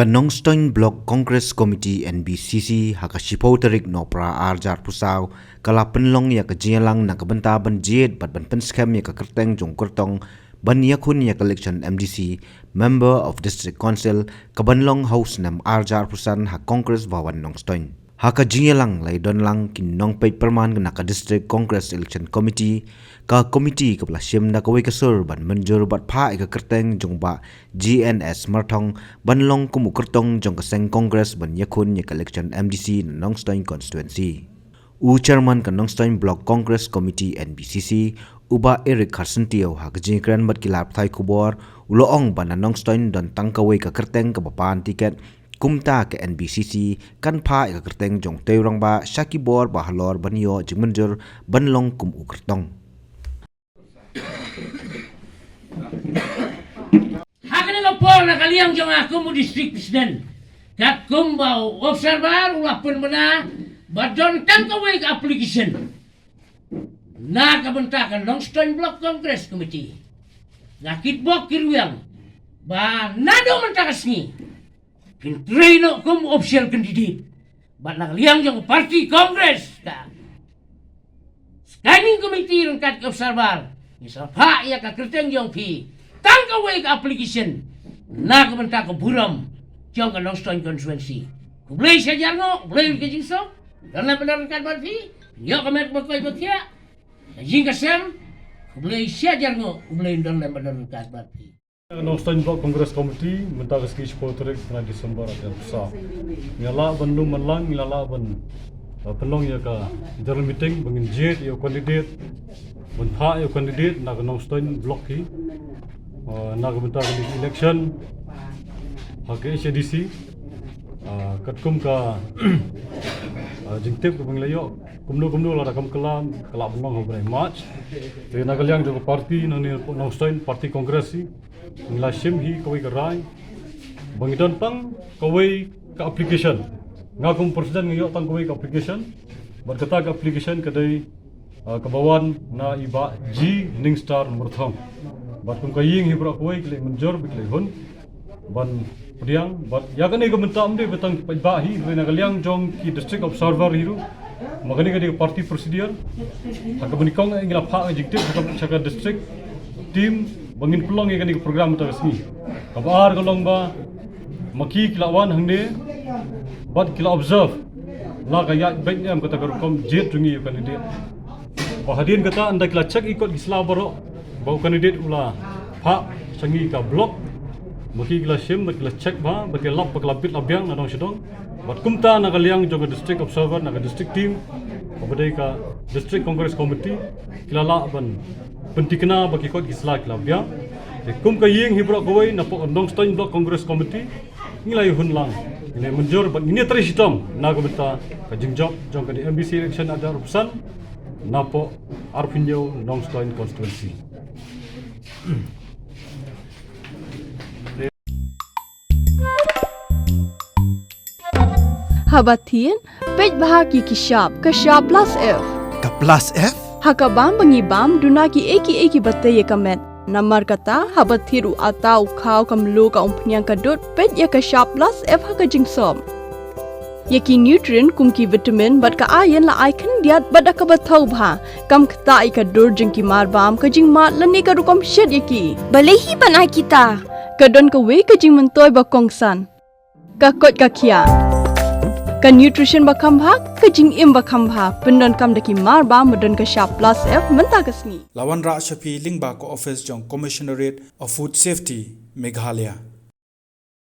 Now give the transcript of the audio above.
Nongstoiñ Block Congress Committee NBCC hakasipaw tarik no pra arjar pusaw kala penlong ya kajialang na kabenta ban jed bat ban penskam ya Kyrteng jong Kyrtong ban yakun ya election MDC Member of District Council kabanlong house nam arjar pusan ha Congress bawan Nongstoiñ haka jialang lai don lang kin nong pay perman na ka District Congress Election Committee ka committee ka plasim na Kawei kasur ban Mynjur bat pha ka Kyrteng jong ba GNS Myrthong ban long kumu Kyrtong jong ka seng Congress ban yakun ya election MDC Nongstoiñ constituency chairman ka Nongstoiñ Block Congress Committee NBCC uba Eric Harsentio ha ka jingkran bat kilap thai kubor uloong ban Nongstoiñ don Tang Kawei ka Kyrteng ka papan tiket kumta ke NBCC kan pha ka Kyrteng jong teurang ba shakibor ba halor banyo jingmenjur banlong kum Kyrtong hakane ko por na kaliang jong aku mu district president kat kumbau observer ulapun mana badon Tang Kawei application na kabentakan Nongstoiñ Block Congress Committee nakit bok Kyrwoh ba nado mentakasni Pintreno kum official candidate bat nakaliang jong party congress ka scanning committee ng kat observer misal pa ya ka Kyrteng jong pi Tang Kawei ka application na kabenta ko buram jong ka Nongstoiñ constituency kublay siya jarno kublay ka jingso dan benar kan party yo kamet bakoy bakya jing kasem kublay siya jarno kublay dan benar kan party Nongstoiñ Block Congress Committee mentakas ki spotrek na Desember at sa ngala ban lu manlang ngala ban penlong ya ka general meeting bangin jet yo candidate ban pha yo candidate na Nongstoiñ Block ki na ka benta ka election ha ke CDC katkum ka jingtip ka banglayo kumno la rakam kalam kala bangong ho March te na kalyang jo party na Nongstoiñ Party Congress nila sim hi Kawei karai bangidon Tang Kawei ka application ngakum presiden ngayo Tang Kawei ka application berkata ka application kadai kabawan na iba G Ningstar Myrthong bat kum kaying hibra Kawei kle Mynjur bikle hun ban pediang bat ya kan ego mentam de betang iba hi na kaliang jong ki district observer hiru magani ka party procedure akabunikong ingila pha jikte chaka district team bangin kulong ikan di program ta resmi kabar kolong ba maki kilawan hangde bad kila observe la kaya baik am kata kom jet jungi candidate bahadin kata anda kila check ikut isla baro bau candidate ula pha sangi ka block maki kila sim kila check ba bagi lap paklapit labyang na dong sidong bad kumta na kaliang joga district observer na district team obadai ka district congress committee kila la ban pentikna bagi kot isla klabya kum kaying hibra Kawei na po Nongstoiñ Block Congress Committee ngilay hunlang ini Mynjur bag ini tristom na gabenta ka jingjok jong ka di MDC election ada rupusan na po arpinyo Nongstoiñ constituency Habatin pej bahaki kishap kashap plus F ka plus F hakabam bangibam dunaki eki bataye kamet namar kata habathiru atau khaw kamlu ka umpnyang kadut pet ya ka sharp plus F haka jingsom yaki nutrient kumki vitamin bat ka iron la icon diat bat ka bathau bha kam khta I ka dur jingki mar bam ka jing mat lani ka rukom shed yaki balehi banai kita kadon ka we ka jing mentoy ba kongsan ka kot ka khia ka nutrition bakam bha ka jing im bakam bha pendon kam daki mar ba modon ka sharp plus F menta kasni lawan ra shapi lingba ko office jong commissionerate of food safety Meghalaya